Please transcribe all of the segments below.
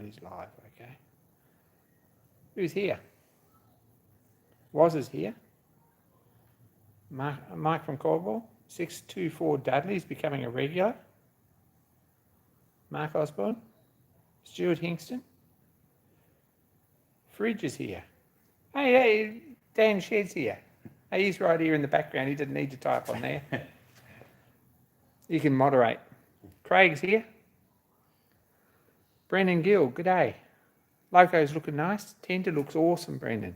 He's live, okay. Who's here? Was is here. Mike from Caldwell. 624 Dudley's becoming a regular. Mark Osborne. Stuart Hingston. Fridge is here. Hey, Dan Shedd's here. Hey, he's right here in the background. He didn't need to type on there. You can moderate. Craig's here. Brendan Gill, good day. Loco's looking nice. Tender looks awesome, Brendan.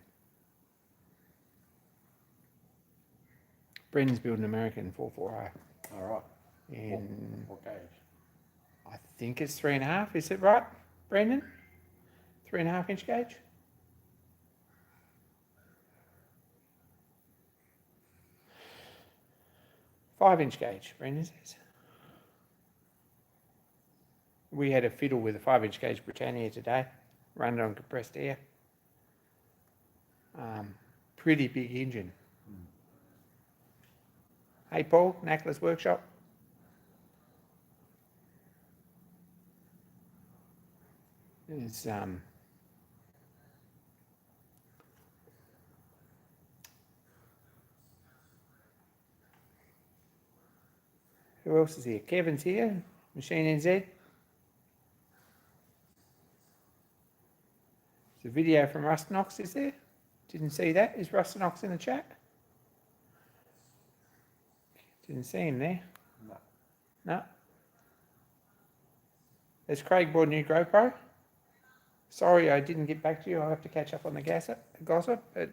Brendan's building American 440. All right. In, what gauge? I think it's 3.5. Is it right, Brendan? 3.5 inch gauge? Five-inch gauge, Brendan says. We had a fiddle with a 5-inch gauge Britannia today, running on compressed air. Pretty big engine. Hey, Paul, Knackler's Workshop. It's who else is here? Kevin's here, Machine NZ. There's a video from Rustnox, is there? Didn't see that. Is Rustnox in the chat? Didn't see him there. No. Has Craig bought a new GoPro? Sorry, I didn't get back to you. I'll have to catch up on the gossip, but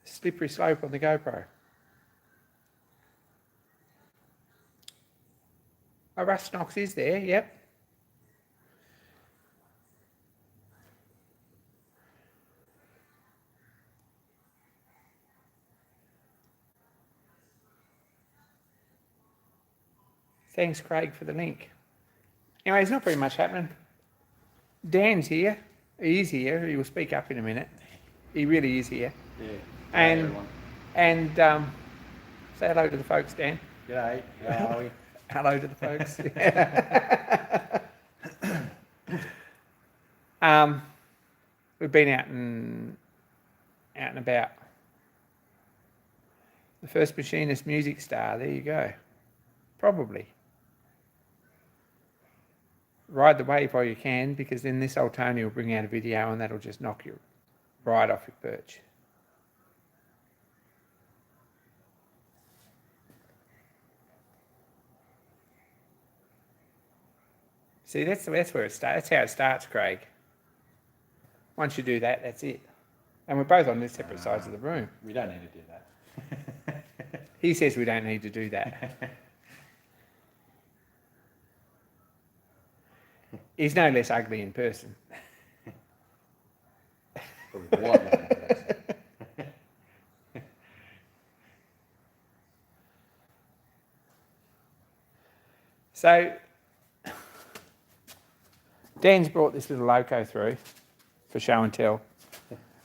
slippery slope on the GoPro. Oh, Rustnox is there, yep. Thanks, Craig, for the link. Anyway, there's not very much happening. Dan's here. He is here. He will speak up in a minute. He really is here. Yeah. And say hello to the folks, Dan. G'day. How are we? Hello to the folks. We've been out and about. The first machinist music star. There you go. Probably. Ride the wave while you can, because then this old Tony will bring out a video and that'll just knock you right off your perch. See, that's where it starts. That's how it starts, Craig. Once you do that, that's it. And we're both on the separate sides of the room. We don't need to do that. He says we don't need to do that. He's no less ugly in person. So, Dan's brought this little loco through for show and tell.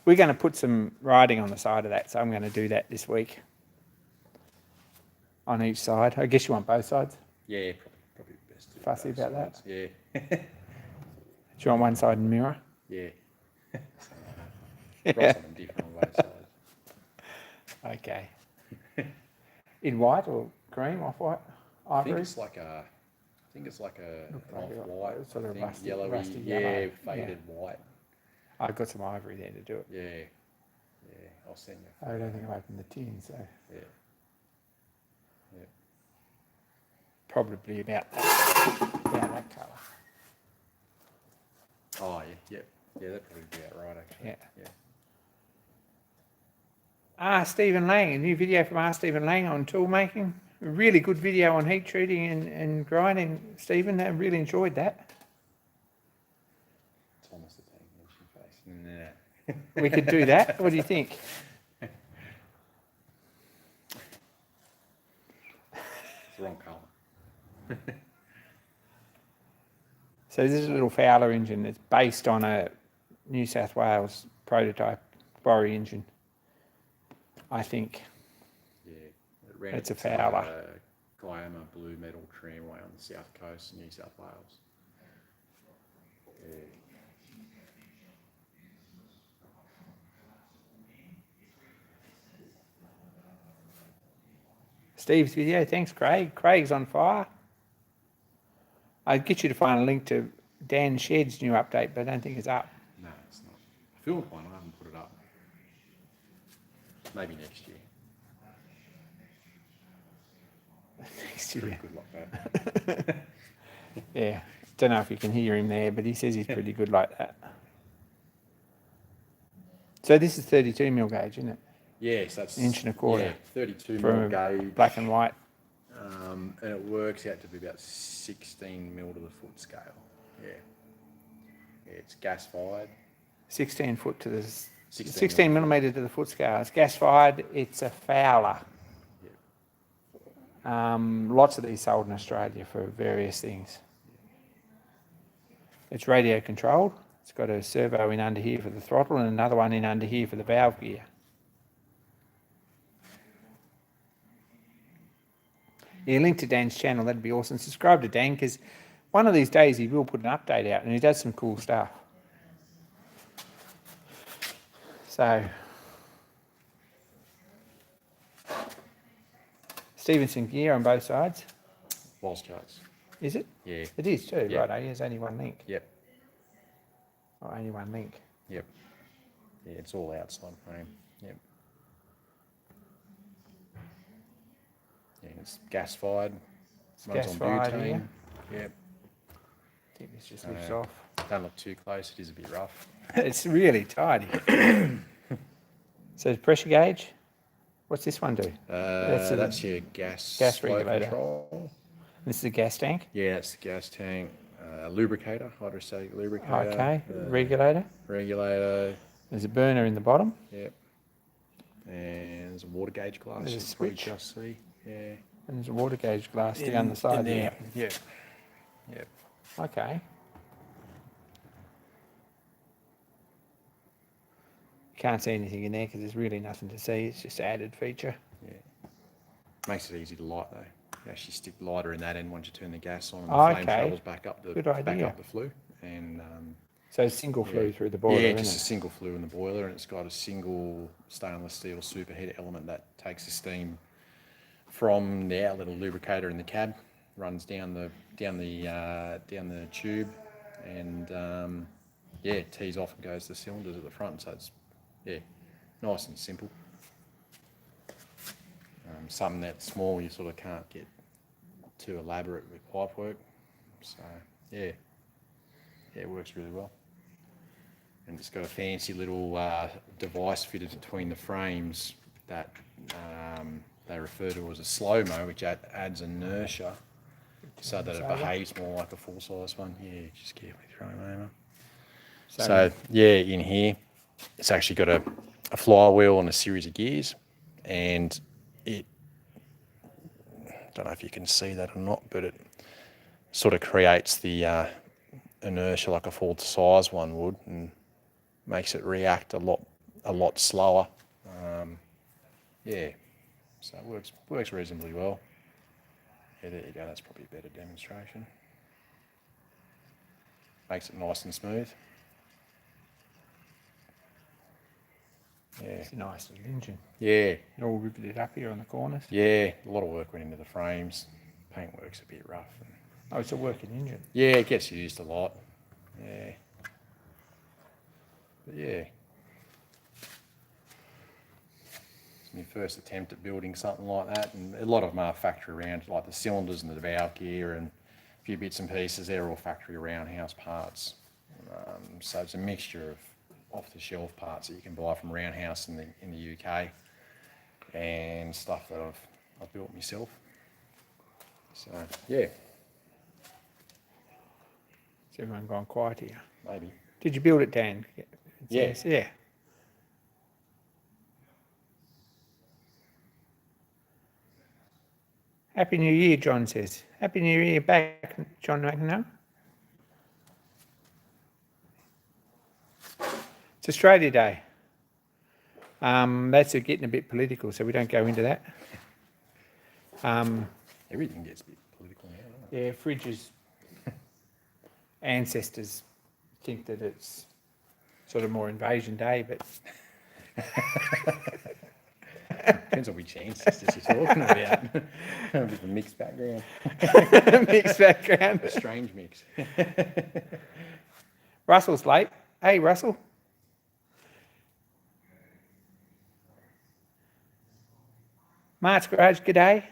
We're going to put some writing on the side of that, so I'm going to do that this week. On each side. I guess you want both sides? Yeah, probably best. Fussy about that? Yeah. Do you want one side and mirror? Yeah. Write something different on both sides. Okay. In white or cream, off-white? I Ivory? think it's like an off-white, sort of rusty, yellowy, rusty yeah, yellow. faded white. I've got some ivory there to do it. Yeah, I'll send you. I don't think I've opened the tin, so Yeah. probably about that colour. Oh, yeah, that'd probably be about right, actually. Yeah. Stephen Lang, a new video from Stephen Lang on tool making. A really good video on heat treating and grinding, Stephen. I really enjoyed that. Thomas the Tank Nation face. We could do that. What do you think? It's the wrong colour. So this is a little Fowler engine. It's based on a New South Wales prototype Borry engine, I think. Yeah, it's a Fowler. Kiama blue metal tramway on the south coast of New South Wales. Yeah. Steve's video, thanks, Craig. Craig's on fire. I'd get you to find a link to Dan Shedd's new update, but I don't think it's up. No, it's not. I filmed one. I haven't put it up. Maybe next year. Next Pretty year. good like that. Yeah. Don't know if you can hear him there, but he says he's pretty good like that. So this is 32 mil gauge, isn't it? Yes, that's Inch and a quarter. Yeah, 32 For mil gauge. black and white. And it works out to be about 16 mil to the foot scale. Yeah. Yeah, it's gas fired. 16 foot to the 16 16 millimetre to the foot scale. It's gas fired. It's a Fowler. Lots of these sold in Australia for various things. It's radio controlled. It's got a servo in under here for the throttle and another one in under here for the valve gear. Yeah, link to Dan's channel, that'd be awesome. Subscribe to Dan because one of these days he will put an update out and he does some cool stuff. So, Stevenson gear on both sides. Walls charts. Is it? Yeah. It is too, Yeah. right? There's only one link. Yep. Oh, only one link. Yep. Yeah, it's all outside frame. Yep. Yeah, it's gas fired. Runs on gas-fired, butane. Yep. I think this just lifts off. Don't look too close. It is a bit rough. It's really tidy. So pressure gauge. What's this one do? That's your gas flow regulator. control. This is a gas tank. Yeah, that's the gas tank. Lubricator, hydrostatic lubricator. Okay. Regulator. Regulator. There's a burner in the bottom. Yep. And there's a water gauge glass. There's a you can probably switch. just see. Yeah. And there's a water gauge glass down the side there. Yep. Yep. Okay. Can't see anything in there because there's really nothing to see. It's just an added feature. Yeah. Makes it easy to light though. You actually stick the lighter in that end once you turn the gas on, and the Oh, flame okay. travels back up the Good back idea. up the flue. And So single flue yeah. through the boiler, yeah, isn't just a it? single flue in the boiler, and it's got a single stainless steel superheater element that takes the steam from the outlet of the lubricator in the cab, runs down the tube, and yeah, tees off and goes to the cylinders at the front. So it's nice and simple. Something that small you sort of can't get too elaborate with pipe work. So yeah, it works really well. And it's got a fancy little device fitted between the frames that they refer to as a slow-mo, which adds inertia so that it behaves more like a full-size one. Yeah, just carefully throw them over. So yeah, in here, it's actually got a flywheel and a series of gears, and it, don't know if you can see that or not, but it sort of creates the inertia like a full-size one would, and makes it react a lot slower. Yeah, so it works reasonably well. Yeah, there you go. That's probably a better demonstration. Makes it nice and smooth. Yeah. It's a nice little engine. Yeah. It all riveted up here on the corners. Yeah, a lot of work went into the frames. Paintwork's a bit rough. Oh, it's a working engine. Yeah, it gets used a lot. Yeah. But yeah. It's my first attempt at building something like that, and a lot of them are factory around, like the cylinders and the valve gear and a few bits and pieces. They're all factory Roundhouse parts. So it's a mixture of off-the-shelf parts that you can buy from Roundhouse in the UK, and stuff that I've built myself. So yeah, Has everyone gone quiet here? maybe. Did you build it, Dan? It Yeah. says, yeah. Happy New Year, John says. Happy New Year back, John McNamara. It's Australia Day. That's getting a bit political, so we don't go into that. Everything gets a bit political now, doesn't it? Yeah, Fridge's ancestors think that it's sort of more Invasion Day, but Depends on which ancestors you're talking about. A bit of a mixed background. mixed background. A strange mix. Russell's late. Hey, Russell. Mart's Garage, g'day.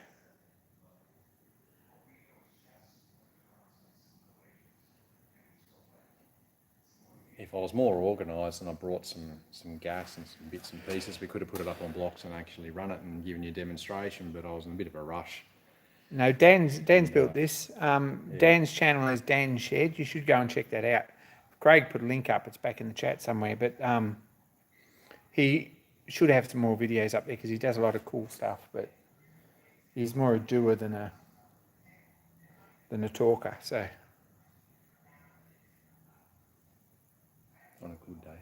If I was more organised and I brought some gas and some bits and pieces, we could have put it up on blocks and actually run it and given you a demonstration, but I was in a bit of a rush. No, Dan's built this. Dan's channel is Dan Shed. You should go and check that out. Craig put a link up. It's back in the chat somewhere, but he should have some more videos up there because he does a lot of cool stuff, but he's more a doer than a talker. So On a good day.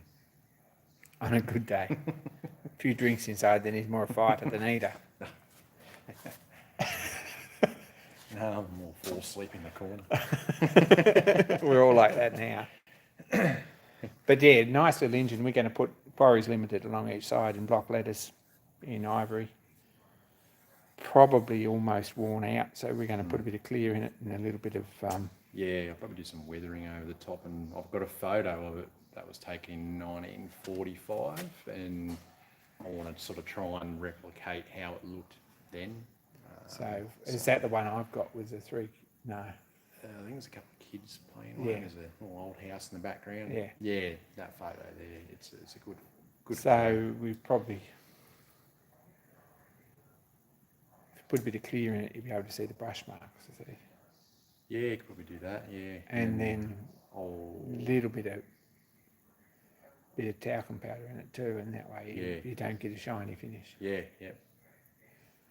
on a good day, a few drinks inside, then he's more a fighter than eater. No, I'm more fall asleep in the corner. We're all like that now. But yeah, nice little engine. We're going to put Quarries Limited along each side in block letters in ivory. Probably almost worn out, so we're going to put a bit of clear in it and a little bit of Yeah, I'll probably do some weathering over the top, and I've got a photo of it that was taken in 1945, and I want to sort of try and replicate how it looked then. so is that the one I've got with the three? No. I think there's a couple of kids playing. Yeah. There's a little old house in the background. Yeah. Yeah, that photo there. It's a good photo. So we probably if you put a bit of clear in it, you'll be able to see the brush marks. See? Yeah, you could probably do that. Yeah. And then oh, a little bit of talcum powder in it too, and that way you don't get a shiny finish. yeah.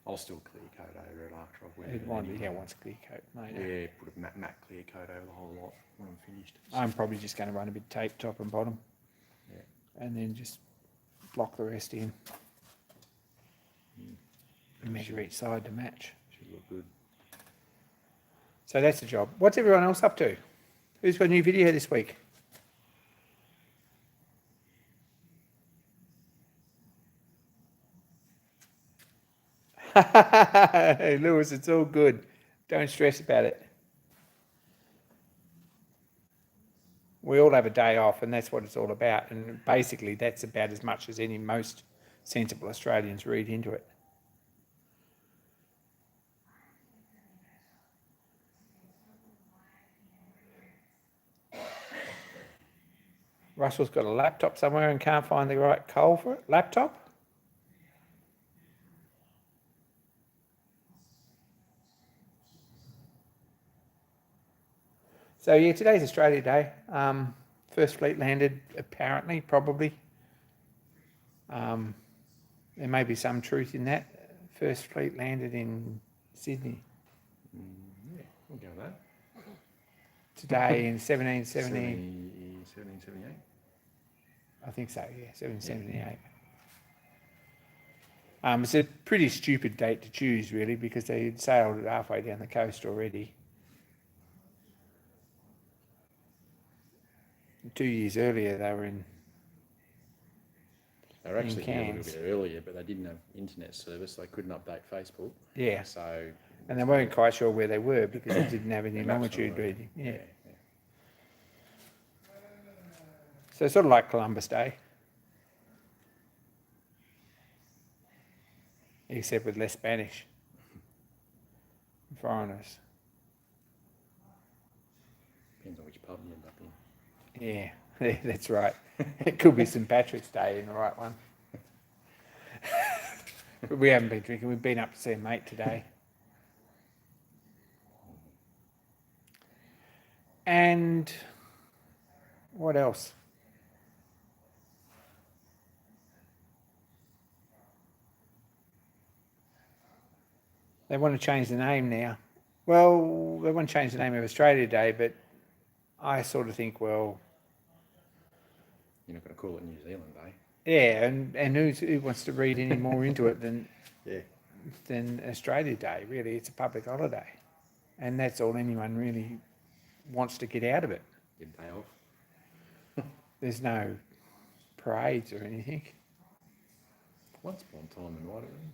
I'll still clear coat over it after I've weathered It wants a clear coat, mate. Yeah, put a matte clear coat over the whole lot when I'm finished. I'm probably just going to run a bit of tape top and bottom. Yeah. And then just block the rest in. And measure each side to match. Should look good. So that's the job. What's everyone else up to? Who's got a new video this week? Hey, Lewis, it's all good. Don't stress about it. We all have a day off, and that's what it's all about. And basically, that's about as much as most sensible Australians read into it. Russell's got a laptop somewhere and can't find the right coal for it. Laptop? So yeah, today's Australia Day. First fleet landed, apparently, probably. There may be some truth in that. First fleet landed in Sydney. Yeah, we'll go with that. Today in 1770. 1778. I think so, yeah, 1778. It's a pretty stupid date to choose, really, because they had sailed halfway down the coast already. 2 years earlier, they were in. They were actually here a Cairns. little bit earlier, but they didn't have internet service. They couldn't update Facebook. Yeah. So. And they weren't quite sure where they were because they didn't have any Maps longitude were- reading. Yeah. yeah. So sort of like Columbus Day. Except with less Spanish. Foreigners. Depends on which pub you end up in. Yeah, that's right. It could be St. Patrick's Day in the right one. But we haven't been drinking. We've been up to see a mate today. And what else? They want to change the name now. Well, they want to change the name of Australia Day, but I sort of think, well, You're not going to call it New Zealand Day. yeah, and who wants to read any more into it than Yeah. Australia Day? Really, it's a public holiday, and that's all anyone really wants to get out of it. Get a day off. there's no parades or anything. Once upon a time, there might have been.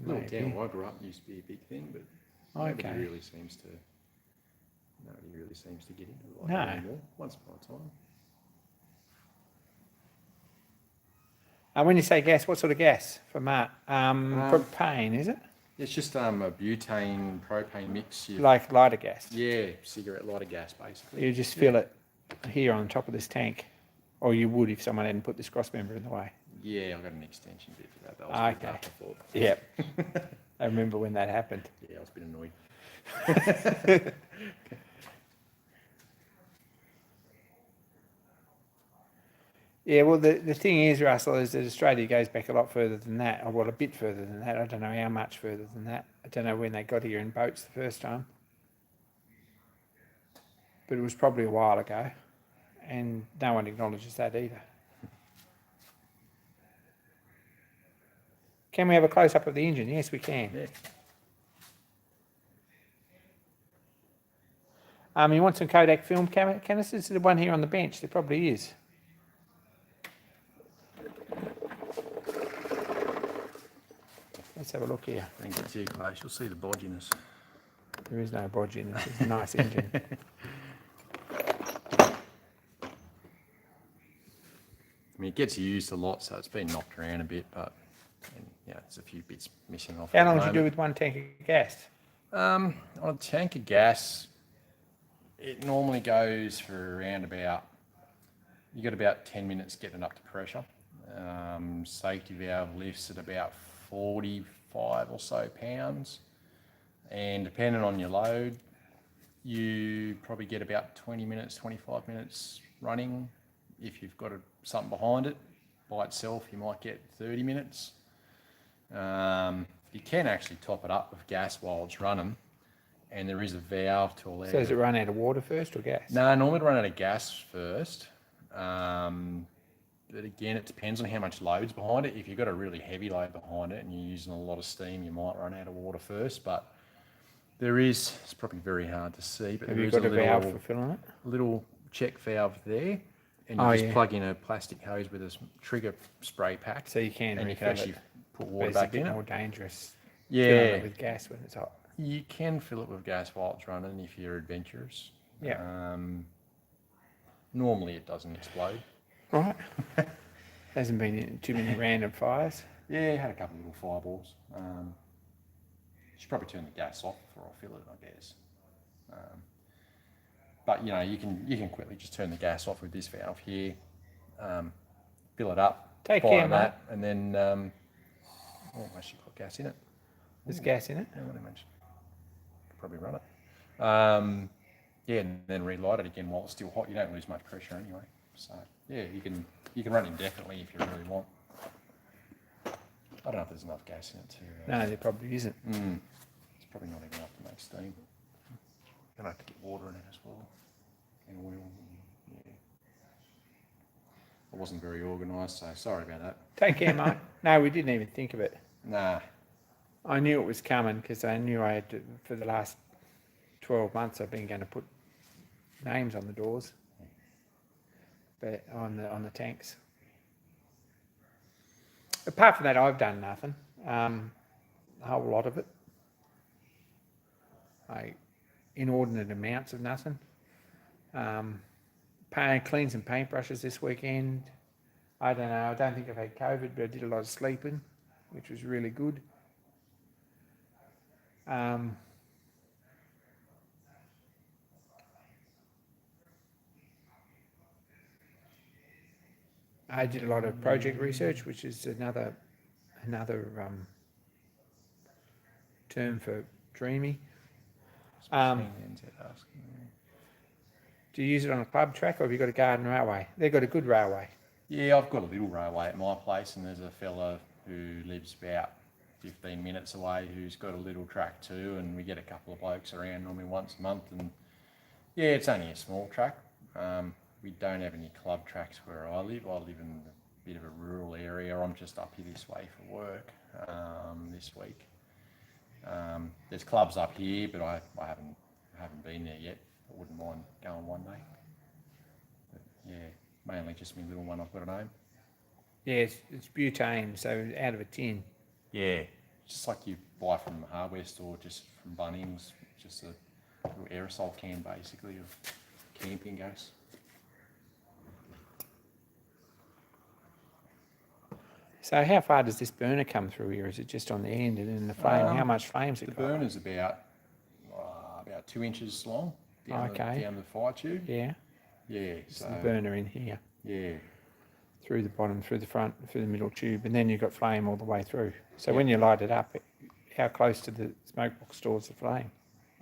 Little Maybe. town where I grew up used to be a big thing, but nobody Okay. really seems to get into it like No. that anymore. Once upon a time. When you say gas, what sort of gas for Matt? Propane, is it? It's just a butane propane mix. Like lighter gas. Yeah, cigarette lighter gas basically. You just fill it here on top of this tank, or you would if someone hadn't put this cross member in the way. Yeah, I got an extension bit for that. That was Okay. afterthought. Yep. I remember when that happened. Yeah, I was a bit annoyed. Yeah, well, the thing is, Russell, is that Australia goes back a lot further than that, or well, a bit further than that. I don't know how much further than that. I don't know when they got here in boats the first time. But it was probably a while ago, and no one acknowledges that either. Can we have a close-up of the engine? Yes, we can. Yeah. You want some Kodak film canisters? There's one here on the bench. There probably is. Let's have a look here. Don't get too close, you'll see the bodginess. There is no bodge in this. It's a nice engine. I mean, it gets used a lot, so it's been knocked around a bit, but there's a few bits missing off. How long did you do with one tank of gas? On a tank of gas, it normally goes for around about, you got about 10 minutes getting up to pressure. Safety valve lifts at about 45 or so pounds, and depending on your load, you probably get about 20 minutes, 25 minutes running. If you've got something behind it by itself, you might get 30 minutes. You can actually top it up with gas while it's running, and there is a valve to allow. So does it run out of water first or gas? No, normally run out of gas first. But again, it depends on how much load's behind it. If you've got a really heavy load behind it and you're using a lot of steam, you might run out of water first. But it's probably very hard to see, but Have there you is got a a valve for filling it? little check valve there, and you just plug in a plastic hose with a trigger spray pack, So you can and you can refill actually it. put But water it's a back bit in it. more dangerous Yeah, filling it with gas when it's hot. you can fill it with gas while it's running if you're adventurous. Yeah. Normally it doesn't explode. Right. Hasn't been in too many random fires. Yeah, had a couple of little fireballs. Should probably turn the gas off before I fill it, I guess. But you can quickly just turn the gas off with this valve here, fill it up, Take fire care, that, and then actually got gas in it. There's gas in it. Yeah, what I mentioned. Could probably run it. And then relight it again while it's still hot. You don't lose much pressure anyway. So yeah, you can run indefinitely if you really want. I don't know if there's enough gas in it to. No, there probably isn't. It's probably not even enough to make steam. Gonna have to get water in it as well, and oil. Yeah. I wasn't very organised, so sorry about that. Take care, mate. No, we didn't even think of it. Nah. I knew it was coming because I knew I had to, for the last 12 months I've been going to put names on the doors, but on the tanks. Apart from that, I've done nothing. A whole lot of it. Inordinate amounts of nothing. Clean some paintbrushes this weekend. I don't know. I don't think I've had COVID, but I did a lot of sleeping, which was really good. I did a lot of project research, which is another term for dreamy. Do you use it on a club track, or have you got a garden railway? They've got a good railway. Yeah, I've got a little railway at my place, and there's a fella who lives about 15 minutes away who's got a little track too, and we get a couple of blokes around normally once a month, and yeah, it's only a small track. We don't have any club tracks where I live. I live in a bit of a rural area. I'm just up here this way for work this week. There's clubs up here, but I haven't been there yet. I wouldn't mind going one day. But yeah, Mainly just my little one I've got at home. Yeah, it's butane, so out of a tin. Yeah, just like you buy from the hardware store, just from Bunnings, just a little aerosol can basically of camping gas. So how far does this burner come through here? Is it just on the end and then the flame? How much flame's The it got? burner's about 2 inches long down the fire tube. Yeah, Yeah, it's so the burner in here, yeah, through the bottom, through the front, through the middle tube, and then you've got flame all the way through. So Yep. when you light it up, how close to the smoke box stores the flame?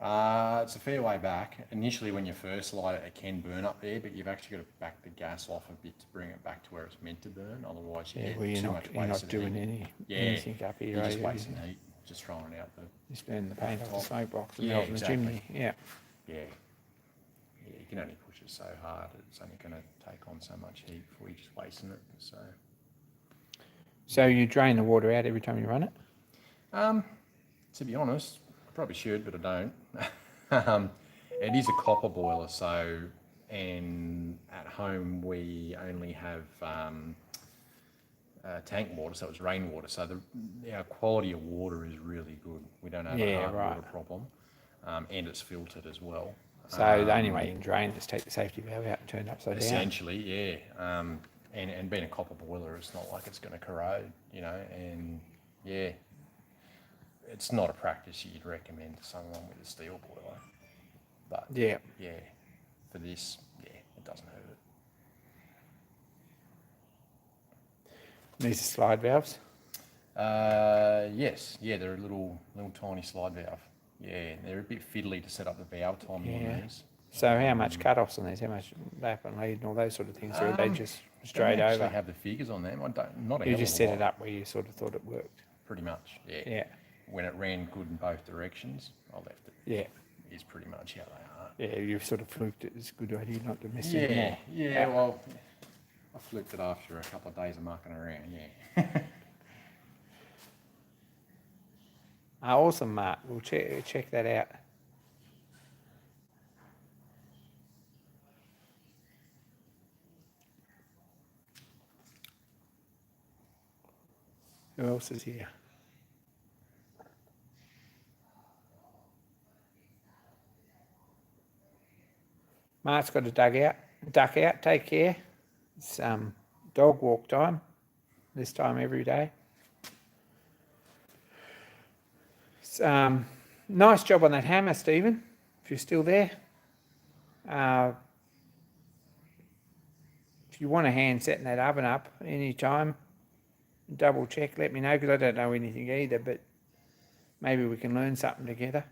it's a fair way back. Initially, when you first light it, it can burn up there, but you've actually got to back the gas off a bit to bring it back to where it's meant to burn. Otherwise, you Yeah, get well, too much you're not wasted doing heat. anything up here. You're are just you? wasting heat, just throwing it out the. Just burn the paint off the top. smoke box and Yeah, melt in the exactly. chimney. Yeah. Yeah, you can only push it so hard. It's only going to take on so much heat before you're just wasting it. So you drain the water out every time you run it? To be honest, I probably should, but I don't. It is a copper boiler, and at home we only have tank water, so it's rainwater. So our quality of water is really good. We don't have a hard water problem, and it's filtered as well. So the only way you can drain it is take the safety valve out and turn it upside down. Essentially, yeah. And being a copper boiler, it's not like it's going to corrode, and yeah, it's not a practice you'd recommend to someone with a steel boiler. But Yeah. for this, it doesn't hurt it. These are slide valves. Yes, they're a little tiny slide valve. Yeah, they're a bit fiddly to set up the valve timing on these. So how much cut-offs on these? How much lap and lead and all those sort of things? Or are they just straight They over? actually have the figures on them. I don't. Not a You hell just of a set lot. it up where you sort of thought it worked. Pretty much. Yeah. Yeah. When it ran good in both directions, I left it. Yeah. Is pretty much how they are. Yeah, you've sort of fluked it. It's a good idea not to mess it anymore. Yeah. Well, I flipped it after a couple of days of mucking around. Yeah. Awesome, Mark. We'll check that out. Who else is here? Mark's got a duck out. Take care. It's dog walk time. This time every day. It's, nice job on that hammer, Stephen. If you're still there. If you want a hand setting that oven up anytime, double check. Let me know because I don't know anything either. But maybe we can learn something together.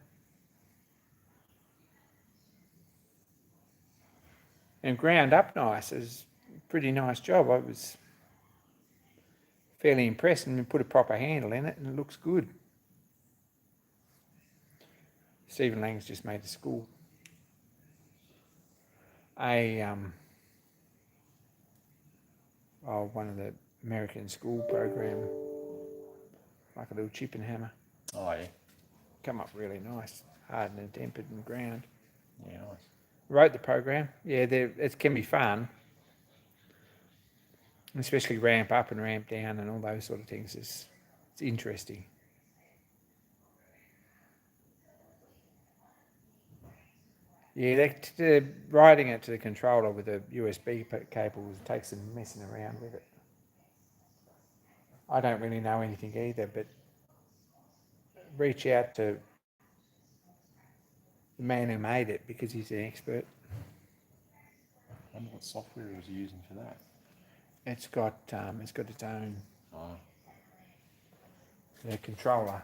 And ground up nice is a pretty nice job. I was fairly impressed, and we put a proper handle in it and it looks good. Stephen Lang's just made a school. One of the American school program, like a little chip and hammer. Oh yeah. Come up really nice, hardened and tempered and ground. Yeah, nice. Wrote the program. Yeah, it can be fun, especially ramp up and ramp down and all those sort of things. It's interesting. Yeah, writing it to the controller with a USB cable takes some messing around with it. I don't really know anything either, but reach out to the man who made it because he's an expert. I wonder what software it was using for that. It's got its own Oh. the controller.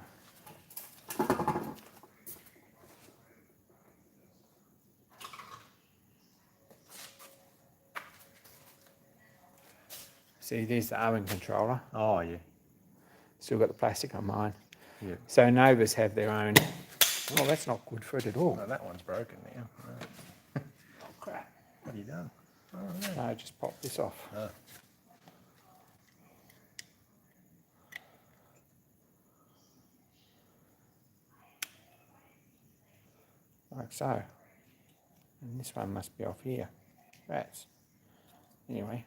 See, there's the oven controller. Oh yeah. Still got the plastic on mine. Yeah. So Novas have their own. Oh, that's not good for it at all. No, that one's broken now. Oh, crap. What have you done? No, just pop this off. Oh. Like so. And this one must be off here. Rats. Anyway,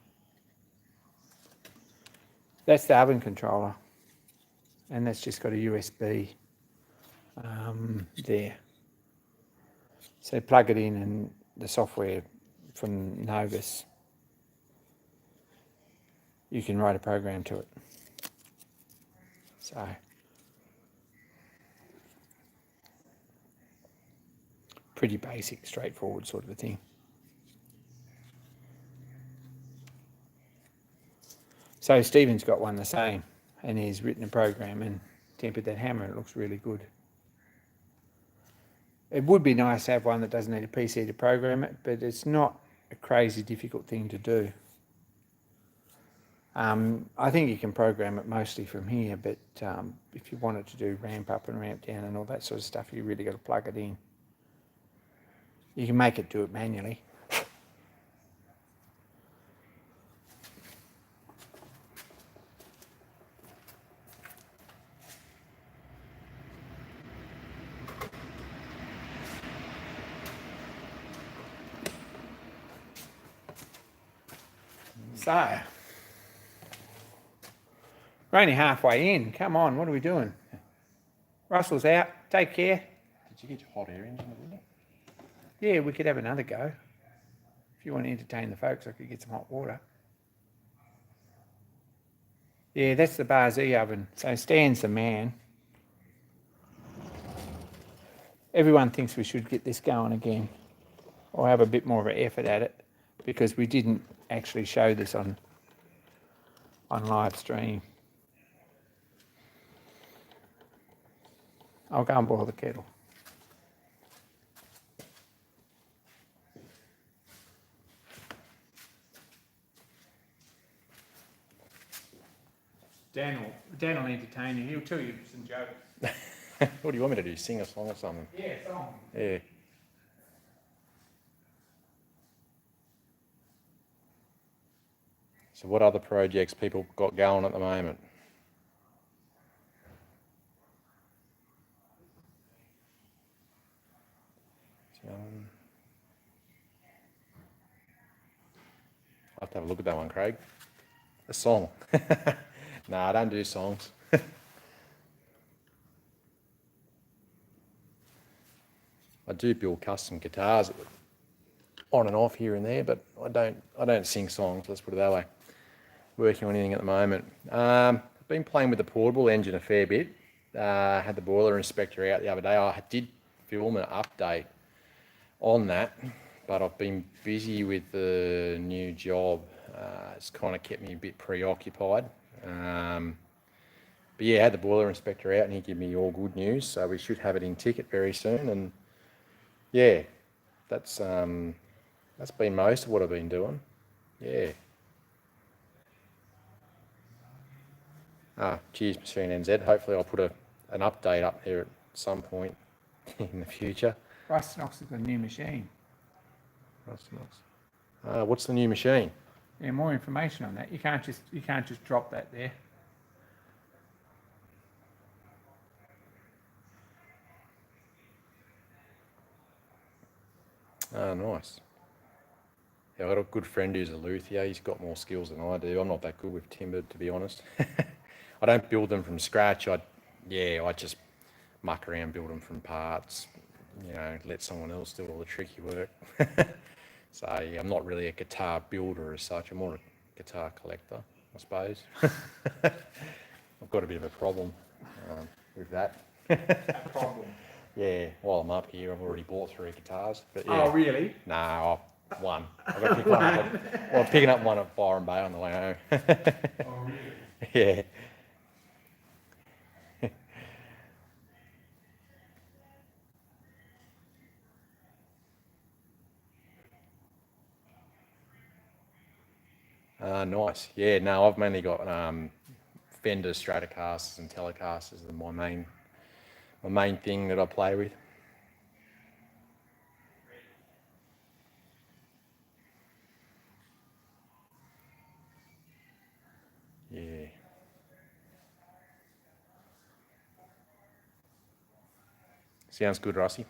that's the oven controller, and that's just got a USB there. So plug it in, and the software from Novus, you can write a program to it. So pretty basic, straightforward sort of a thing. So Stephen's got one the same, and he's written a program and tempered that hammer. It looks really good. It would be nice to have one that doesn't need a PC to program it, but it's not a crazy difficult thing to do. I think you can program it mostly from here, but if you wanted to do ramp up and ramp down and all that sort of stuff, you really got to plug it in. You can make it do it manually. So, we're only halfway in. Come on, what are we doing? Russell's out. Take care. Did you get your hot air engine with it? Yeah, we could have another go. If you want to entertain the folks, I could get some hot water. Yeah, that's the Bar Z oven. So Stan's the man. Everyone thinks we should get this going again, or have a bit more of an effort at it, because we didn't actually show this on live stream. I'll go and boil the kettle. Dan will entertain you. He'll tell you some jokes. What do you want me to do? Sing a song or something? Yeah, song. Yeah. So what other projects people got going at the moment? I'll have to have a look at that one, Craig. A song. No, I don't do songs. I do build custom guitars on and off here and there, but I don't sing songs, let's put it that way. Working on anything at the moment. I've been playing with the portable engine a fair bit. Had the boiler inspector out the other day. I did film an update on that, but I've been busy with the new job. It's kind of kept me a bit preoccupied. But yeah, I had the boiler inspector out and he gave me all good news, so we should have it in ticket very soon. And yeah, that's been most of what I've been doing. Yeah. Cheers, Machine NZ. Hopefully I'll put an update up there at some point in the future. Rustnox has got a new machine. Rustnox. What's the new machine? Yeah, more information on that. You can't just drop that there. Nice. Yeah, I've got a good friend who's a luthier. He's got more skills than I do. I'm not that good with timber, to be honest. I don't build them from scratch. I just muck around, build them from parts. Let someone else do all the tricky work. So yeah, I'm not really a guitar builder as such. I'm more a guitar collector, I suppose. I've got a bit of a problem with that. A problem. Yeah, while I'm up here, I've already bought 3 guitars. But Oh, really? No, one. I've got to pick one up. Well, I'm picking up one at Byron Bay on the way home. Oh, really? Yeah. Nice. Yeah, no, I've mainly got Fender Stratocasters and Telecasters are my main thing that I play with. Yeah. Sounds good, Rossi.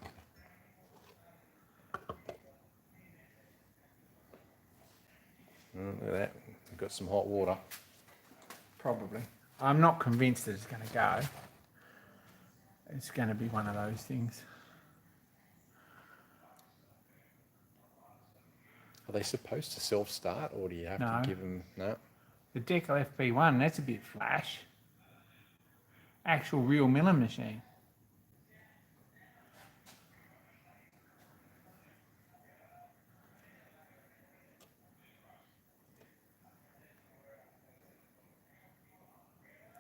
Look at that. We've got some hot water. Probably. I'm not convinced that it's going to go. It's going to be one of those things. Are they supposed to self-start, or do you have No. to give them... No? The Deckel FP1, that's a bit flash. Actual real milling machine.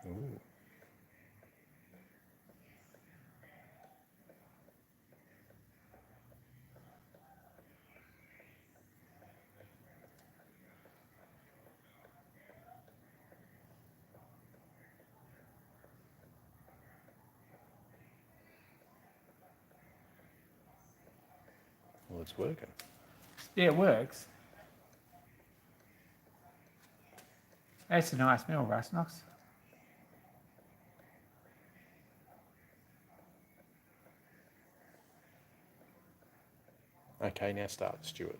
Ooh. Well, it's working. Yeah, it works. That's a nice mill, Rusnox. Okay, now start, Stuart.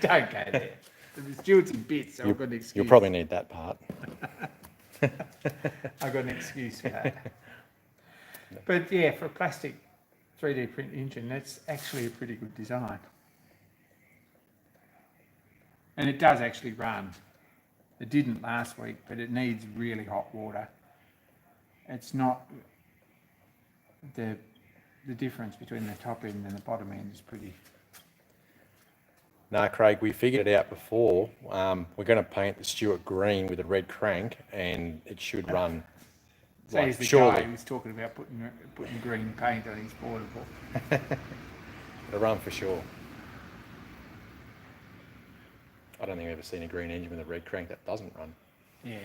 Don't go there. The Stewart's in bits, so I've got an excuse. You'll probably need that part. I've got an excuse for that. But yeah, for a plastic 3D print engine, that's actually a pretty good design. And it does actually run. It didn't last week, but it needs really hot water. It's not the difference between the top end and the bottom end is pretty. No, Craig, we figured it out before. We're going to paint the Stuart green with a red crank, and it should run. So he's the guy who's talking about putting green paint on his portable. It'll run for sure. I don't think I've ever seen a green engine with a red crank that doesn't run. Yeah.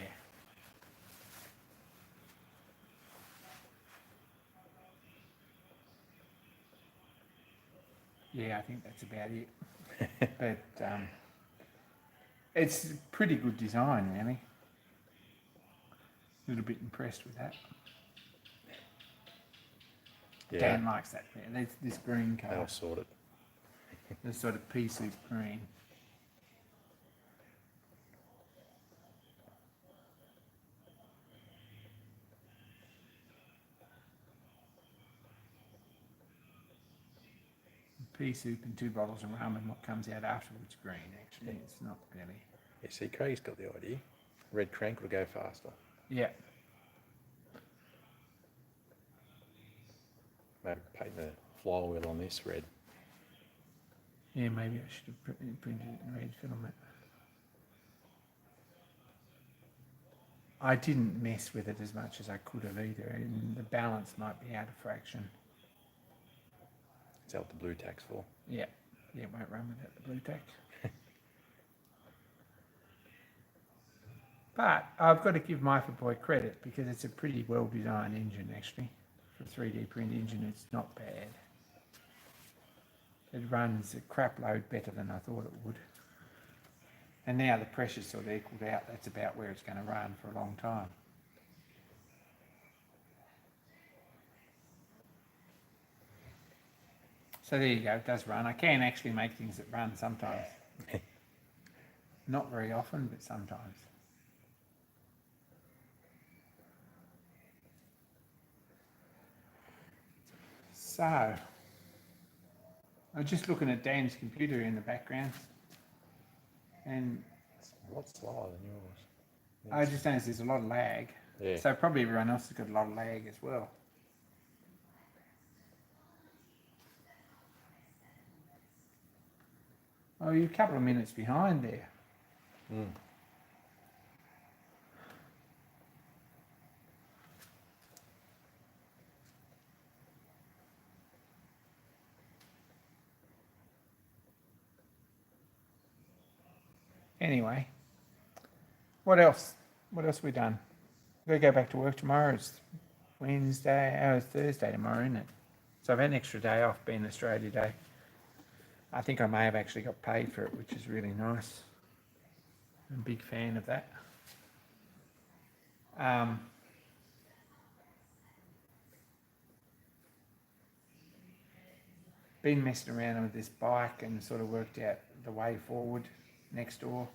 Yeah, I think that's about it. But it's a pretty good design, really. A little bit impressed with that. Yeah, Dan likes that. This green colour, that'll sort it. this sort of pea soup green. Pea soup and 2 bottles of rum, and what comes out afterwards green. Actually, it's not really. Yeah, see, Craig's got the idea. Red crank will go faster. Yeah. Maybe paint the flywheel on this red. Yeah, maybe I should have printed it in red filament. I didn't mess with it as much as I could have either, and the balance might be out of fraction. Is that what the blue tack's for? Yeah, yeah, it won't run without the blue tack. But I've got to give Boy credit because it's a pretty well designed engine actually. For a 3D print engine, it's not bad. It runs a crap load better than I thought it would. And now the pressure's sort of equalled out. That's about where it's going to run for a long time. So there you go, it does run. I can actually make things that run sometimes. Not very often, but sometimes. So, I'm just looking at Dan's computer in the background, and It's a lot slower than yours. I just noticed there's a lot of lag. Yeah. So probably everyone else has got a lot of lag as well. Oh, you're a couple of minutes behind there. Mm. Anyway, what else? What else have we done? We've got to go back to work tomorrow. It's Wednesday. Oh, it's Thursday tomorrow, isn't it? So I've had an extra day off, being Australia Day. I think I may have actually got paid for it, which is really nice. I'm a big fan of that. Been messing around with this bike and sort of worked out the way forward next door.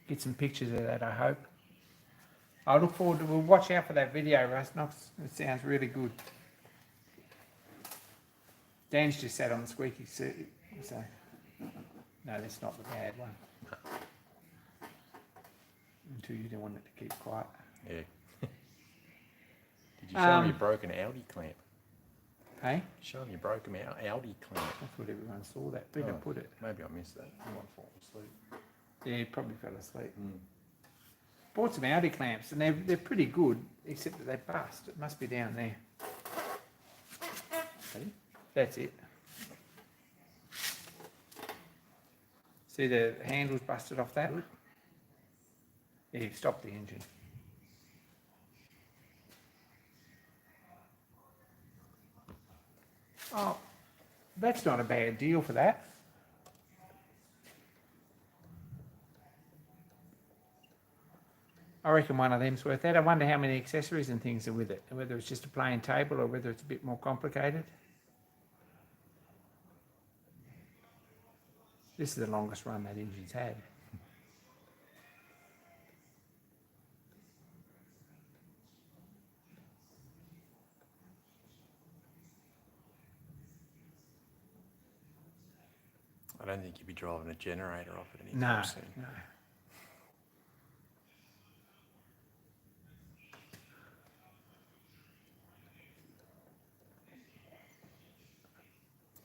Get some pictures of that, I hope. I look forward to, we'll watch out for that video, Russ Knox. It sounds really good. Dan's just sat on the squeaky seat, so no, that's not the bad one. Until you don't want it to keep quiet. Yeah. Did you show him your broken Audi clamp? Hey? Show him your broken Audi clamp. I thought everyone saw that. Better put it. Maybe I missed that. I might fall asleep. Yeah, he probably fell asleep. Bought some Audi clamps and they're pretty good, except that they bust. It must be down there. Ready? That's it. See the handles busted off that? Yeah, stop the engine. Oh, that's not a bad deal for that. I reckon one of them's worth that. I wonder how many accessories and things are with it, whether it's just a plain table or whether it's a bit more complicated. This is the longest run that engine's had. I don't think you'd be driving a generator off it No, anytime soon. no.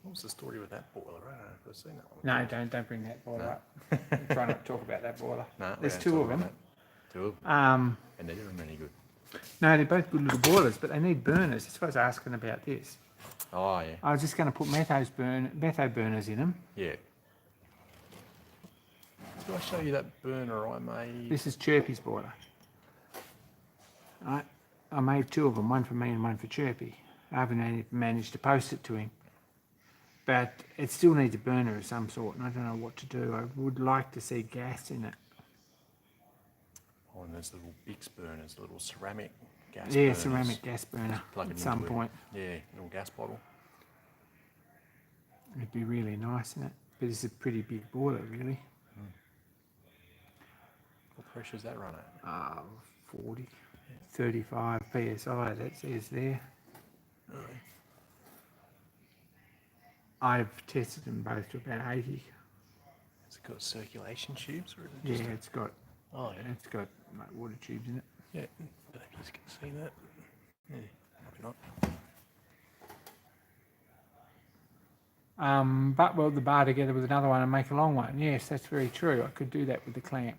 What was the story with that boiler? I don't know if I've seen that one. No, don't bring that boiler up. Try not to talk about that boiler. No, There's two of them. Two of them. And neither of them any good. No, they're both good little boilers, but they need burners. That's what I was asking about this. Oh, yeah. I was just going to put Metho burners in them. Yeah. Did I show you that burner I made? This is Chirpy's boiler. I made two of them, one for me and one for Chirpy. I haven't managed to post it to him. But it still needs a burner of some sort, and I don't know what to do. I would like to see gas in it. Oh, and there's little Bix burners, little ceramic gas Yeah, burners. ceramic gas burner Plug it at some into point. Yeah, little gas bottle. It'd be really nice, isn't it? But it's a pretty big boiler, really. What pressure's that run at? 40, 35 psi, that says there. Really? I've tested them both to about 80. Has it got circulation tubes or is it Yeah, just it's got Oh, yeah. it's got like water tubes in it. Yeah. I don't know if you can see that. Yeah, maybe not. But weld the bar together with another one and make a long one. Yes, that's very true. I could do that with the clamp.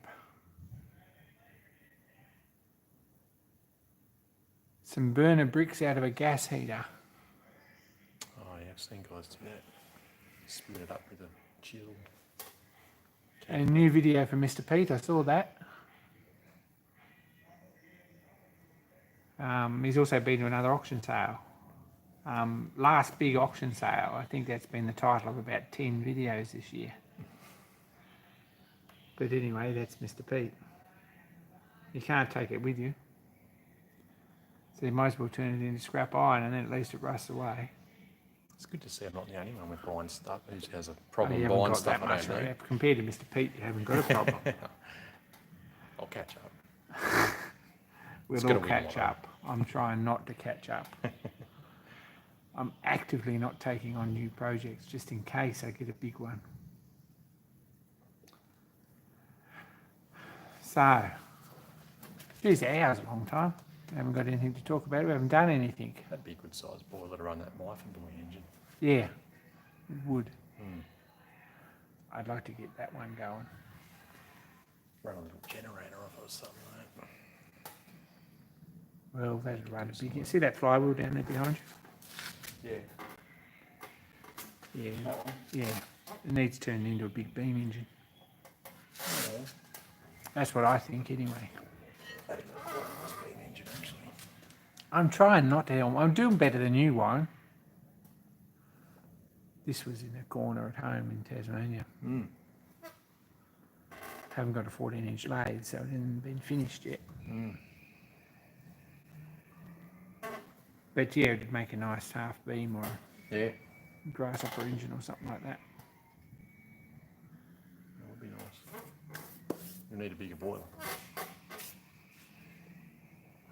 Some burner bricks out of a gas heater. Oh, yeah, I've seen guys do that. Spoon it up with a chisel. A new video from Mr. Pete, I saw that. He's also been to another auction sale. Last big auction sale, I think that's been the title of about 10 videos this year. But anyway, that's Mr. Pete. You can't take it with you. So you might as well turn it into scrap iron and then at least it rusts away. It's good to see I'm not the only one with buying stuff who has a Oh, problem you haven't buying got stuff that I much don't need. compared to Mr. Pete, you haven't got a problem. I'll catch up. We'll gonna all win catch one. up. I'm trying not to catch up. I'm actively not taking on new projects just in case I get a big one. So, geez, hours a long time. We haven't got anything to talk about. We haven't done anything. That'd be a good sized boiler to run that Myfenboy engine. Yeah, it would. I'd like to get that one going. Run a little generator off or something like that. Well, that'd run a big. See that flywheel down there behind Yeah. you? Yeah, yeah. It needs turning into a big beam engine. That's what I think, anyway. That'd be quite a nice beam engine actually. I'm trying not to help. I'm doing better than you, Warren. This was in a corner at home in Tasmania. Haven't got a 14-inch lathe, so it hasn't been finished yet. But yeah, it'd make a nice half beam or Yeah. a grasshopper engine or something like that. We need a bigger boiler.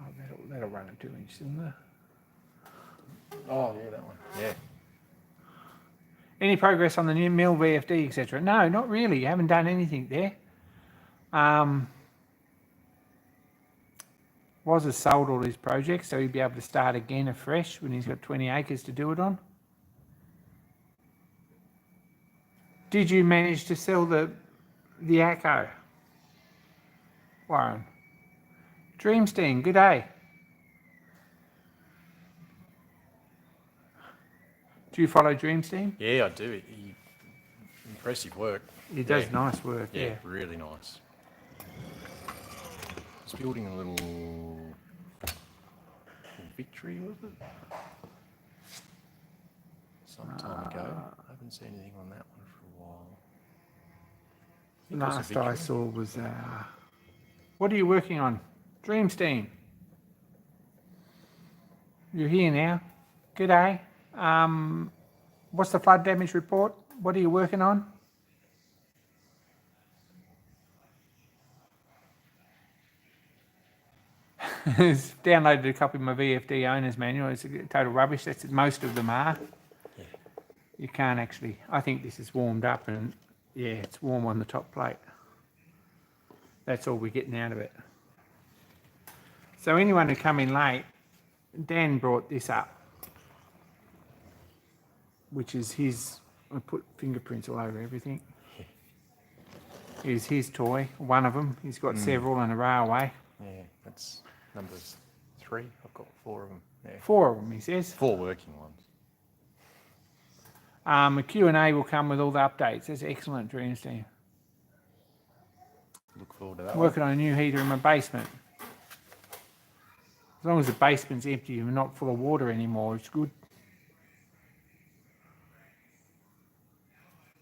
Oh, that'll run at 2 inches, isn't it? Oh, yeah, that one. Yeah. Any progress on the new mill, VFD, etc.? No, not really. You haven't done anything there. Woz has sold all his projects, so he'll be able to start again afresh when he's got 20 acres to do it on. Did you manage to sell the ACO, Warren? Dreamstein, good day. Do you follow Dreamstein? Yeah, I do. Impressive work. He does Yeah. nice work, Yeah, yeah. really nice. He's building a little Victory, was it? Some time ago. I haven't seen anything on that one for a while. I think it was a Last I Victory. saw was, what are you working on? Dreamstein. You're here now. Good day. What's the flood damage report? What are you working on? He's downloaded a copy of my VFD owner's manual. It's total rubbish. That's most of them are. Yeah. You can't actually. I think this is warmed up, and yeah, it's warm on the top plate. That's all we're getting out of it. So anyone who come in late, Dan brought this up, which is his. I put fingerprints all over everything. Is his toy, one of them. He's got several in a railway. Yeah, that's number 3. I've got 4 of them. Yeah. 4 of them, he says. 4 working ones. A Q&A will come with all the updates. That's excellent, Dreamstein. Look forward to that. Working on a new heater in my basement. As long as the basement's empty and not full of water anymore, it's good.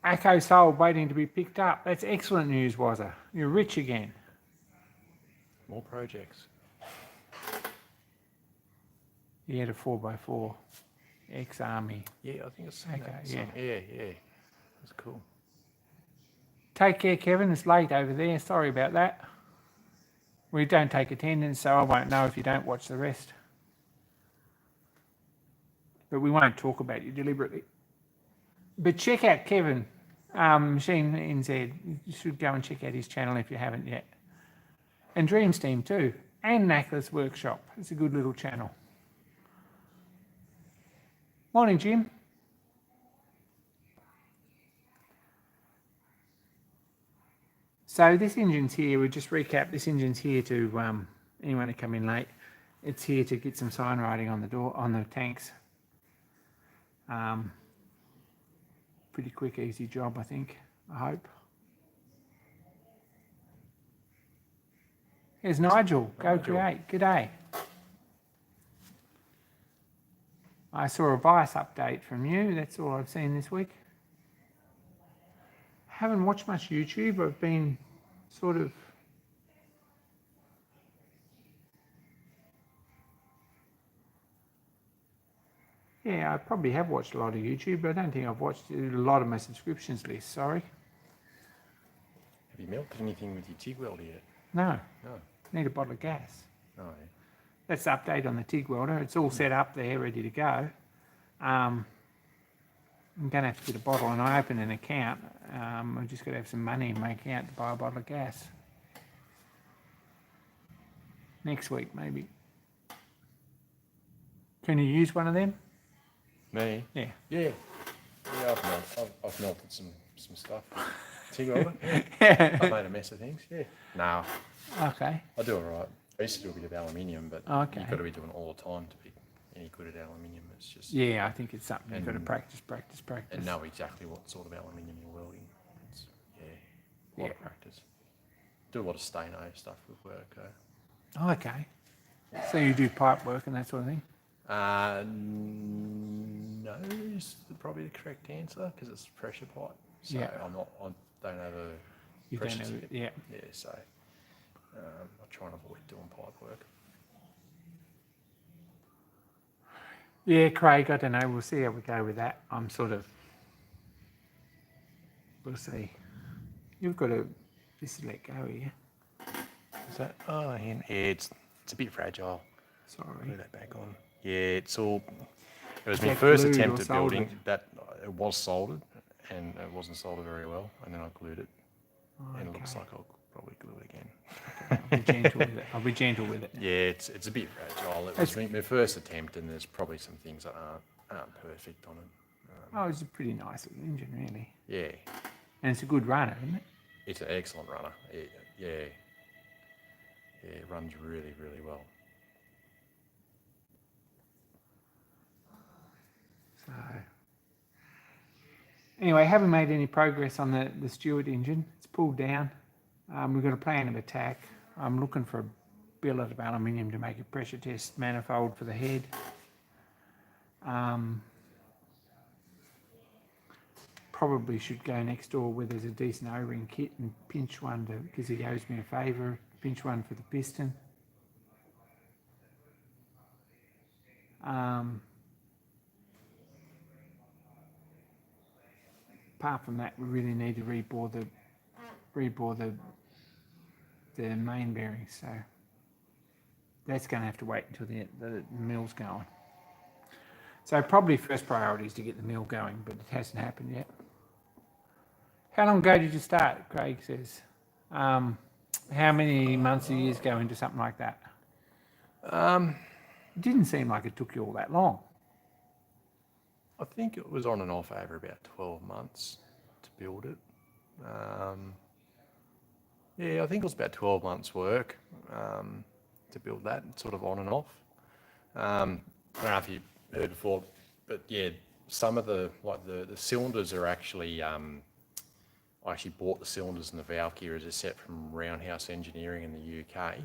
ACO sold, waiting to be picked up. That's excellent news, Wazza. You're rich again. More projects. He had a 4x4, ex-army. Yeah, I think I've seen Okay, that. yeah. Yeah. That's cool. Take care, Kevin. It's late over there. Sorry about that. We don't take attendance, so I won't know if you don't watch the rest. But we won't talk about you deliberately. But check out Kevin, Machine NZ. You should go and check out his channel if you haven't yet. And Dreamsteam too. And Knackler's Workshop. It's a good little channel. Morning, Jim. So this engine's here. We'll just recap. This engine's here to anyone who come in late. It's here to get some sign writing on the door, on the tanks. Pretty quick, easy job, I think. I hope. Here's Nigel. Go Nigel. create. G'day. I saw a Vice update from you. That's all I've seen this week. Haven't watched much YouTube. I've been sort of I probably have watched a lot of YouTube, but I don't think I've watched a lot of my subscriptions list. Sorry. Have you melted anything with your TIG welder yet? No. No. Need a bottle of gas. Oh, yeah. That's the update on the TIG welder. It's all set up there, ready to go. I'm going to have to get a bottle, and I opened an account. I've just got to have some money in my account to buy a bottle of gas. Next week, maybe. Can you use one of them? Me? Yeah. Yeah. Yeah, I've melted some stuff. TIG welder? Yeah. I've made a mess of things, yeah. No, Okay. I do all right. I used to do a bit of aluminium, but Okay. you've got to be doing it all the time to be any good at aluminium. It's just Yeah, I think it's something you've got to And- practice. and know exactly what sort of aluminium you're welding. It's, a lot of Yeah. practice. Do a lot of Steno stuff with work. Oh, okay. So you do pipe work and that sort of thing? No is probably the correct answer because it's pressure pipe. So Yeah. I don't have a You pressure don't know. ticket. Yeah. Yeah, so I try and avoid doing pipe work. Yeah, Craig, I don't know. We'll see how we go with that. We'll see. You've got to just let go here. Is that? Oh, yeah, it's a bit fragile. Sorry. Put that back on. Yeah, it's all. It was Is my that first glued or attempt at building. soldered? That it was soldered, and it wasn't soldered very well. And then I glued it, and it looks Okay. like I'll probably glue it again. I'll be gentle with it. I'll be gentle with it. Yeah, it's a bit fragile. It was my first attempt, and there's probably some things that aren't perfect on it. Oh, it's a pretty nice little engine, really. Yeah, And it's a good runner, isn't it? it's an excellent runner. Yeah, it runs really, really well. So, anyway, haven't made any progress on the Stewart engine. It's pulled down. We've got a plan of attack. I'm looking for a billet of aluminium to make a pressure test manifold for the head. Probably should go next door where there's a decent O-ring kit and pinch one because he owes me a favour. Pinch one for the piston. Apart from that, we really need to rebore the main bearings. So that's going to have to wait until the mill's going. So probably first priority is to get the mill going, but it hasn't happened yet. How long ago did you start? Craig says. How many months or years go into something like that? It didn't seem like it took you all that long. I think it was on and off over about 12 months to build it. Yeah, I think it was about 12 months work to build that, sort of on and off. I don't know if you've heard before, but yeah, some of the cylinders are actually, I actually bought the cylinders and the valve gear as a set from Roundhouse Engineering in the UK.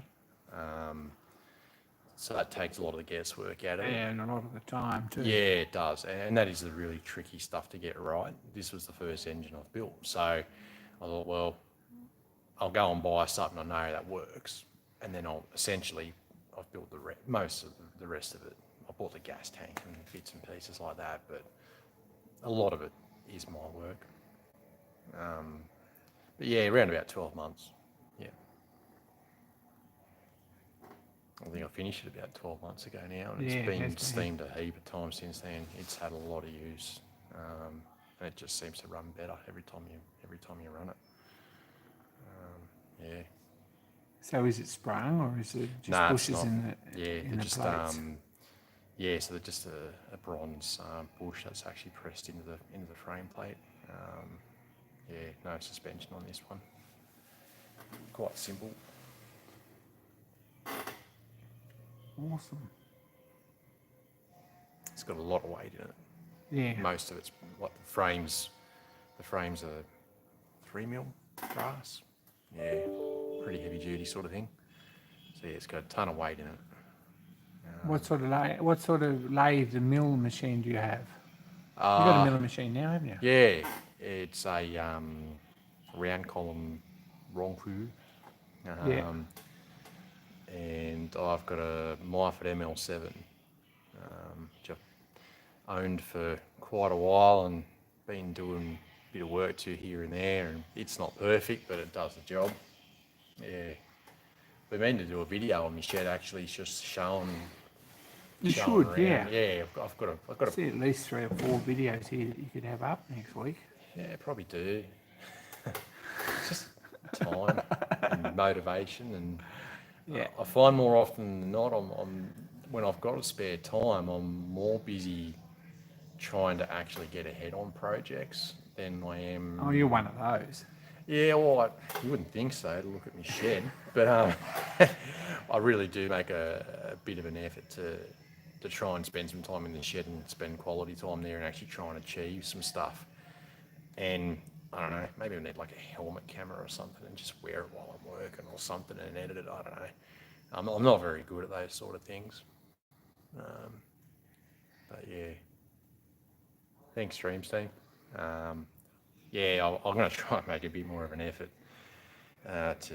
So that takes a lot of the guesswork out of it. And a lot of the time too. Yeah, it does. And that is the really tricky stuff to get right. This was the first engine I've built. So I thought, well, I'll go and buy something I know that works. And then I've built most of the rest of it. I bought the gas tank and bits and pieces like that, but a lot of it is my work. But yeah, around about 12 months. Yeah. I think I finished it about 12 months ago now, and it's been steamed a heap of times since then. It's had a lot of use, and it just seems to run better every time you run it. Yeah. So is it sprung or is it just Nah, bushes it's not. in the Yeah, in they're the just plates? yeah. So they're just a bronze bush that's actually pressed into the frame plate. Yeah, no suspension on this one. Quite simple. Awesome. It's got a lot of weight in it. Yeah. Most of it's like the frames are 3mm brass. Yeah, pretty heavy duty sort of thing. So yeah, it's got a ton of weight in it. What sort of lathe and mill machine do you have? You've got a milling machine now, haven't you? Yeah, it's a round column Rongfu. Yeah. And I've got a Myford ML7, which I've owned for quite a while and been doing a bit of work to here and there, and it's not perfect, but it does the job. Yeah. We meant to do a video on my shed actually, just showing. You showing should, around. yeah. Yeah, I've got I a. see at least 3 or 4 videos here that you could have up next week. Yeah, probably do. It's just time and motivation, and Yeah. I find more often than not, I'm when I've got a spare time, I'm more busy trying to actually get ahead on projects than I am. Oh, you're one of those. Yeah, well, you wouldn't think so to look at my shed, but I really do make a bit of an effort to try and spend some time in the shed and spend quality time there and actually try and achieve some stuff. And I don't know, maybe I need like a helmet camera or something and just wear it while I'm working or something and edit it. I don't know. I'm not very good at those sort of things. But yeah, thanks, Stream Team. Yeah, I'm going to try and make a bit more of an effort to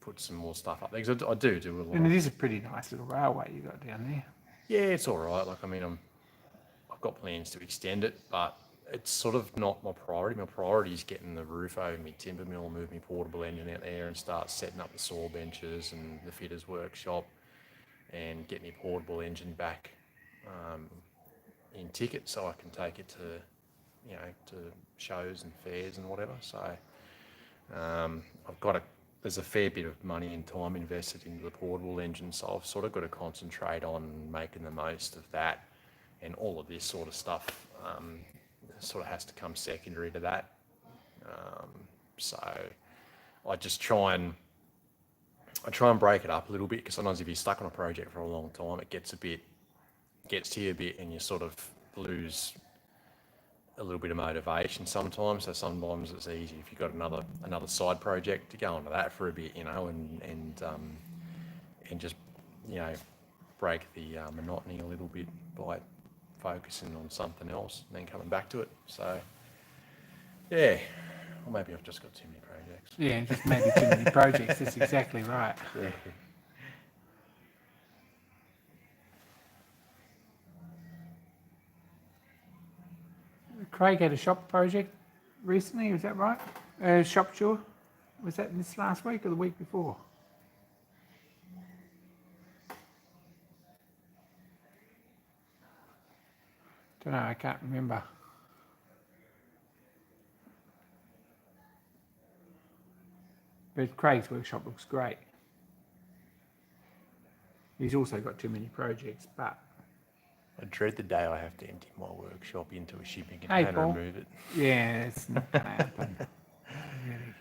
put some more stuff up there, because I do a lot. And it is a pretty nice little railway you got down there. Yeah, it's all right. Like, I mean, I've got plans to extend it, but it's sort of not my priority. My priority is getting the roof over my timber mill, move my portable engine out there, and start setting up the saw benches and the fitters workshop, and get my portable engine back in ticket so I can take it to, to shows and fairs and whatever. So there's a fair bit of money and time invested into the portable engine, so I've sort of got to concentrate on making the most of that, and all of this sort of stuff sort of has to come secondary to that. So I just try and break it up a little bit, because sometimes if you're stuck on a project for a long time, it gets to you a bit, and you sort of lose a little bit of motivation sometimes. So sometimes it's easy if you've got another side project to go onto that for a bit, and just break the monotony a little bit by focusing on something else and then coming back to it. So yeah, or maybe I've just got too many projects. Yeah, just maybe too many projects. That's exactly right. Yeah. Craig had a shop project recently, was that right? Shop tour? Was that this last week or the week before? Don't know, I can't remember. But Craig's workshop looks great. He's also got too many projects, but I dread the day I have to empty my workshop into a shipping Hey, container Paul. and move it. yeah, it's not going to happen. Really.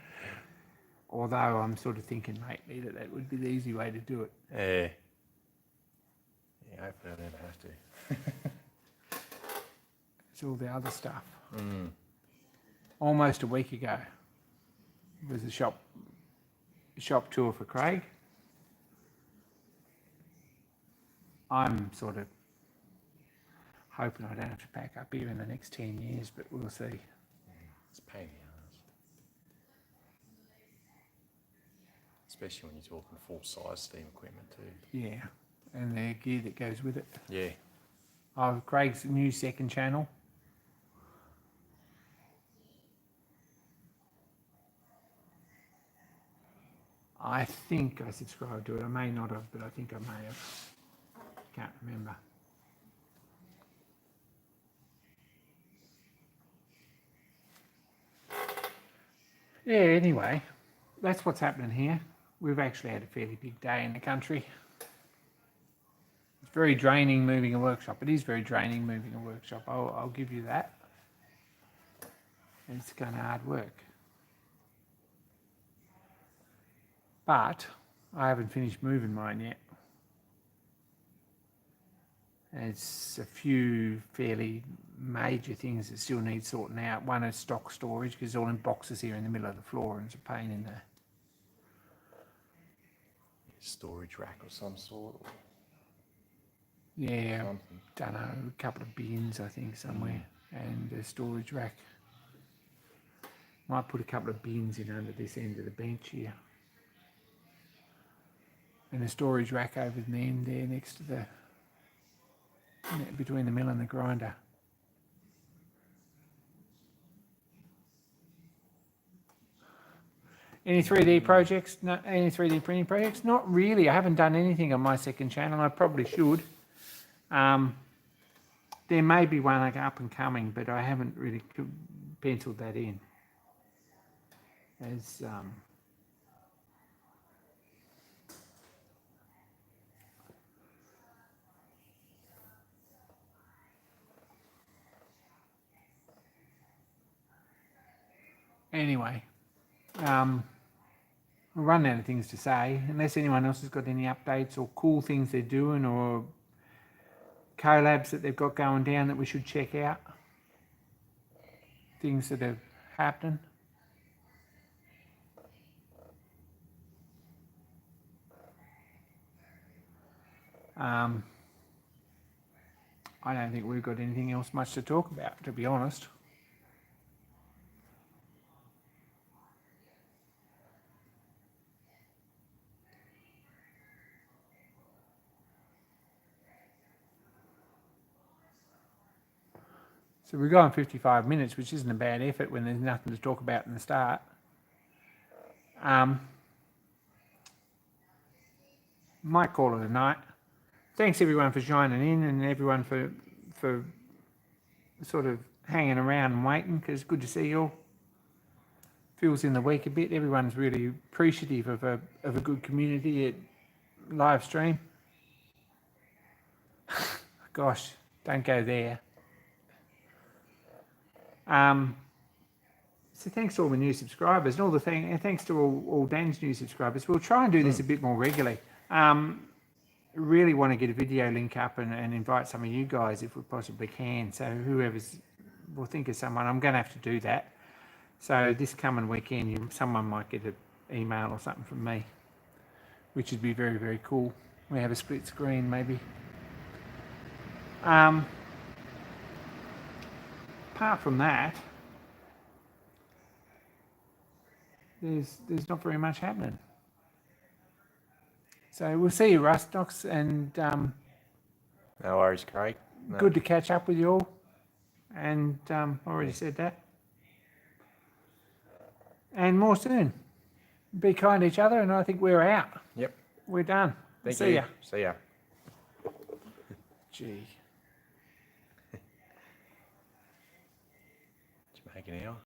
Although I'm sort of thinking lately that would be the easy way to do it. Yeah, hopefully I never have to. It's all the other stuff. Almost a week ago was a shop tour for Craig. I'm sort of hoping I don't have to pack up here in the next 10 years, but we'll see. It's a pain in the ass. Especially when you're talking full-size steam equipment too. Yeah, and the gear that goes with it. Yeah. Oh, Craig's new second channel. I think I subscribed to it. I may not have, but I think I may have. Can't remember. Yeah, anyway, that's what's happening here. We've actually had a fairly big day in the country. It's very draining moving a workshop. It is very draining moving a workshop. I'll give you that. It's kind of hard work. But I haven't finished moving mine yet. There's a few fairly major things that still need sorting out. One is stock storage, because it's all in boxes here in the middle of the floor, and it's a pain in the... Storage rack of some sort. Yeah, Something. don't know, a couple of bins, I think, somewhere, and a storage rack. Might put a couple of bins in under this end of the bench here. And a storage rack over the end there next to the... between the mill and the grinder. Any 3D projects? No, any 3D printing projects? Not really. I haven't done anything on my second channel. I probably should. There may be one up and coming, but I haven't really penciled that in. As anyway, we're running out of things to say. Unless anyone else has got any updates or cool things they're doing, or collabs that they've got going down that we should check out. Things that are happening. I don't think we've got anything else much to talk about, to be honest. So we're going 55 minutes, which isn't a bad effort when there's nothing to talk about in the start. Might call it a night. Thanks everyone for joining in and everyone for sort of hanging around and waiting, because it's good to see you all. Feels in the week a bit. Everyone's really appreciative of a good community at live stream. Gosh, don't go there. So thanks to all the new subscribers and all the thanks to all Dan's new subscribers. We'll try and do this a bit more regularly. Really want to get a video link up and invite some of you guys if we possibly can. So we'll think of someone. I'm going to have to do that. So this coming weekend, someone might get an email or something from me, which would be very, very cool. We have a split screen maybe. Apart from that, there's not very much happening. So we'll see you, Rustox, and No worries, Craig. No. good to catch up with you all. And already said that. And more soon. Be kind to each other, and I think we're out. Yep. We're done. Thank See you. ya. See ya. Gee. Did you make an hour?